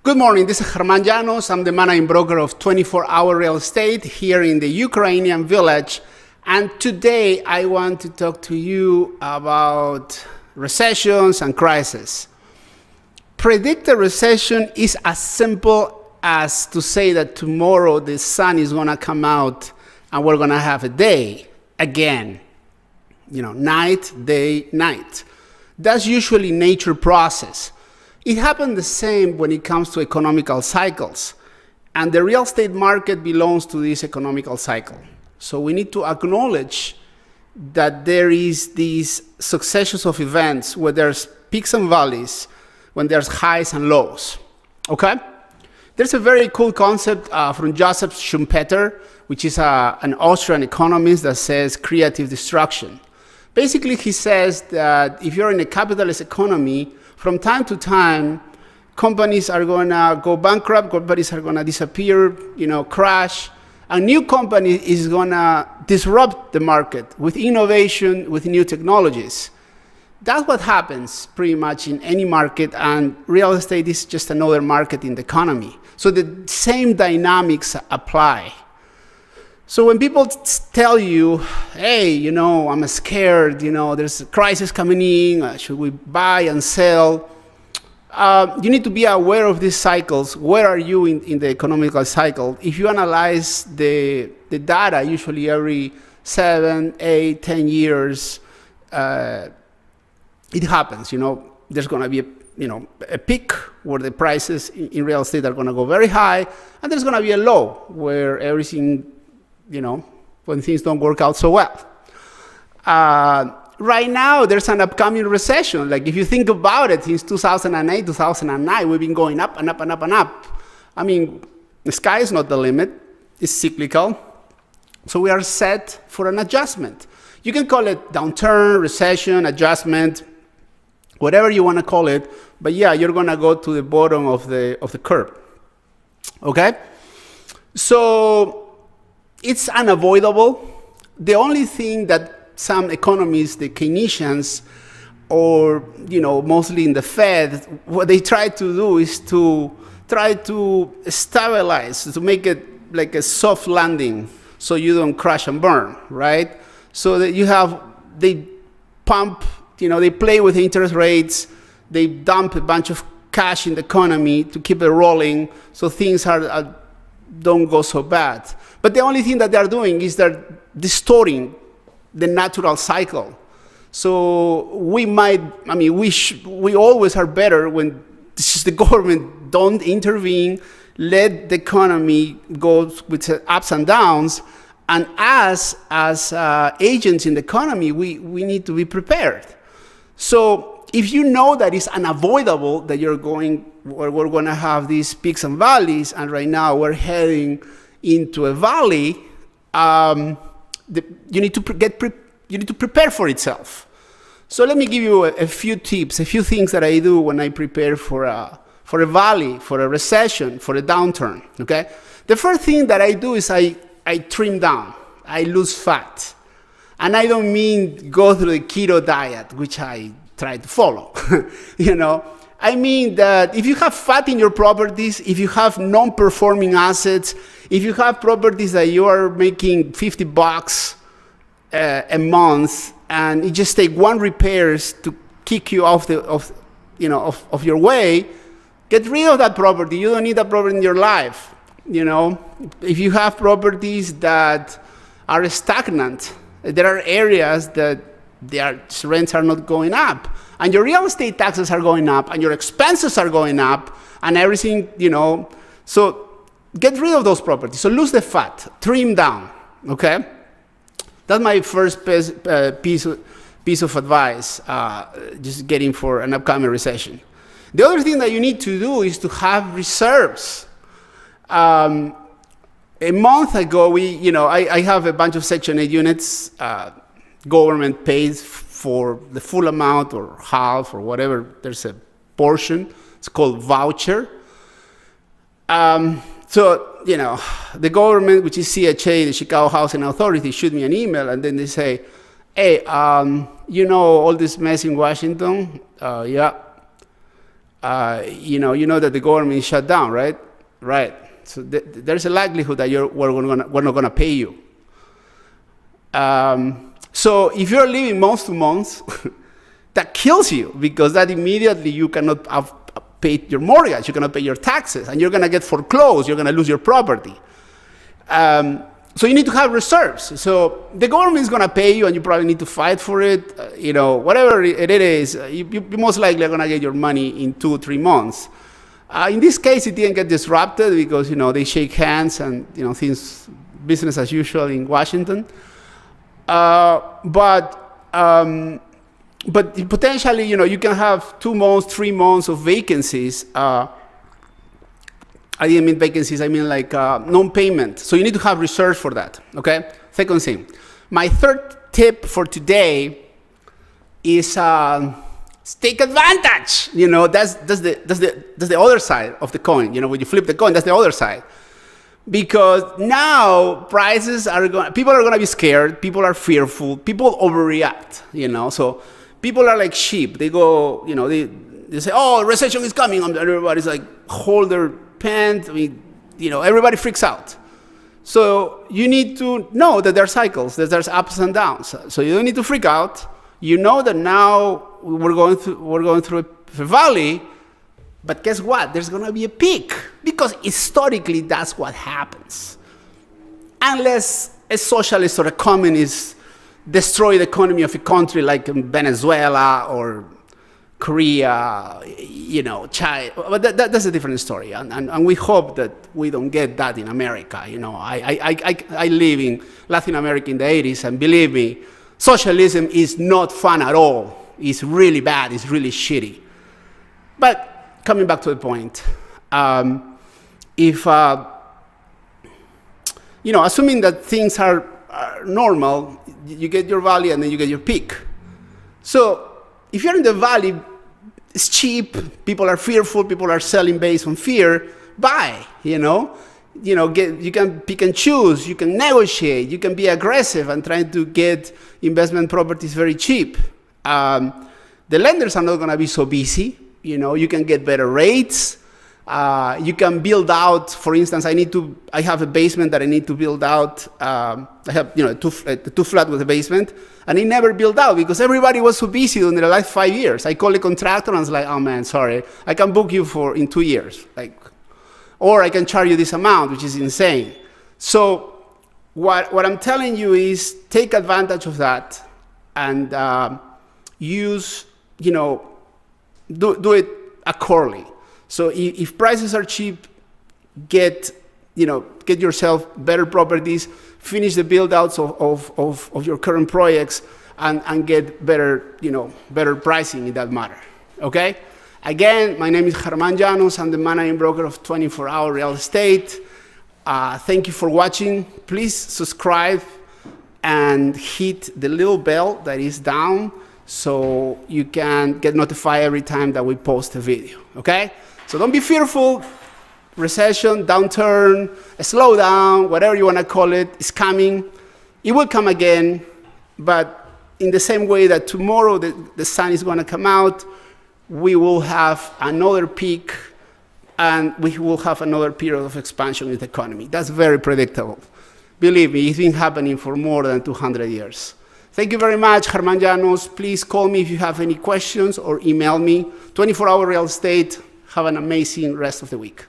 Good morning, this is Llanos. I'm the managing broker of 24-Hour Real Estate here in the Ukrainian village. And today I want to talk to you about recessions and crisis. Predict a recession is as simple as to say that tomorrow the sun is going to come out and we're going to have a day again. Night, day, night. That's usually nature process. It happens the same when it comes to economical cycles. And the real estate market belongs to this economical cycle. So we need to acknowledge that there is these successions of events where there's peaks and valleys, when there's highs and lows. Okay? There's a very cool concept from Joseph Schumpeter, which is an Austrian economist that says creative destruction. Basically, he says that if you're in a capitalist economy, from time to time, companies are going to go bankrupt, companies are going to disappear, crash. A new company is going to disrupt the market with innovation, with new technologies. That's what happens pretty much in any market, and real estate is just another market in the economy. So the same dynamics apply. So when people tell you, hey, I'm scared, there's a crisis coming in, should we buy and sell? You need to be aware of these cycles. Where are you in the economical cycle? If you analyze the data, usually every 7, 8, 10 years, it happens. There's going to be a peak where the prices in real estate are going to go very high, and there's going to be a low where everything when things don't work out so well. Right now, there's an upcoming recession. Like, if you think about it, since 2008, 2009, we've been going up and up and up and up. I mean, the sky is not the limit. It's cyclical. So we are set for an adjustment. You can call it downturn, recession, adjustment, whatever you want to call it. But yeah, you're going to go to the bottom of the curve. Okay? So it's unavoidable. The only thing that some economists, the Keynesians, or mostly in the Fed, what they try to do is to try to stabilize, to make it like a soft landing, so you don't crash and burn, right? So that they pump, they play with interest rates, they dump a bunch of cash in the economy to keep it rolling, so things don't go so bad. But the only thing that they're doing is they're distorting the natural cycle. So we always are better when the government don't intervene, let the economy go with ups and downs, and as agents in the economy, we need to be prepared. So if you know that it's unavoidable that we're going to have these peaks and valleys, and right now we're heading into a valley, you need to prepare for itself. So let me give you a few tips, a few things that I do when I prepare for a valley, for a recession, for a downturn. Okay. The first thing that I do is I trim down. I lose fat, and I don't mean go through the keto diet, which I try to follow. I mean that if you have fat in your properties, if you have non-performing assets, if you have properties that you are making $50 a month, and it just takes one repairs to kick you off of your way, get rid of that property. You don't need that property in your life. If you have properties that are stagnant, there are areas that their rents are not going up, and your real estate taxes are going up, and your expenses are going up, and everything, So get rid of those properties. So lose the fat, trim down, okay? That's my first piece of advice, just getting for an upcoming recession. The other thing that you need to do is to have reserves. A month ago, I have a bunch of Section 8 units. Government pays for the full amount or half or whatever. There's a portion. It's called voucher. So, the government, which is CHA, the Chicago Housing Authority, shoot me an email, and then they say, hey, all this mess in Washington? Yeah. you know that the government is shut down, right? Right. So there's a likelihood that we're not going to pay you. So if you're living month to month, that kills you, because that immediately you cannot have paid your mortgage, you cannot pay your taxes, and you're going to get foreclosed, you're going to lose your property. So you need to have reserves. So the government is going to pay you, and you probably need to fight for it. Whatever it is, you most likely are going to get your money in 2-3 months. In this case, it didn't get disrupted because, they shake hands and, things, business as usual in Washington. But potentially, you can have 2 months, 3 months of vacancies. I didn't mean vacancies, I mean like non-payment. So you need to have reserves for that, okay? Second thing. My third tip for today is take advantage. That's the other side of the coin. When you flip the coin, that's the other side. Because now prices people are gonna be scared, people are fearful, people overreact, so people are like sheep. They go, they say, oh, recession is coming, and everybody's like, hold their pants. Everybody freaks out. So you need to know that there are cycles, that there's ups and downs. So you don't need to freak out. You know that now we're going through a valley. But guess what? There's going to be a peak, because historically that's what happens. Unless a socialist or a communist destroy the economy of a country like Venezuela or Korea, China. But that's a different story. And we hope that we don't get that in America. I live in Latin America in the 80s, and believe me, socialism is not fun at all. It's really bad. It's really shitty. But coming back to the point, assuming that things are normal, you get your valley and then you get your peak. So if you're in the valley, it's cheap, people are fearful, people are selling based on fear, buy, you can pick and choose, you can negotiate, you can be aggressive and try to get investment properties very cheap. The lenders are not going to be so busy. You can get better rates. You can build out, for instance, I have a basement that I need to build out. I have, a two flat with a basement, and it never built out because everybody was so busy in the last 5 years. I call a contractor and I was like, oh man, sorry, I can book you in 2 years. Or I can charge you this amount, which is insane. So what I'm telling you is take advantage of that and use, do it accordingly. So if prices are cheap, get yourself better properties, finish the build outs of your current projects, and get better pricing in that matter. Okay? Again, my name is Llanos. I'm the managing broker of 24 Hour Real Estate. Thank you for watching. Please subscribe and hit the little bell that is down, so you can get notified every time that we post a video, okay? So don't be fearful. Recession, downturn, a slowdown, whatever you want to call it, is coming. It will come again, but in the same way that tomorrow the sun is going to come out, we will have another peak and we will have another period of expansion in the economy. That's very predictable. Believe me, it's been happening for more than 200 years. Thank you very much, Llanos. Please call me if you have any questions or email me. 24 Hour Real Estate. Have an amazing rest of the week.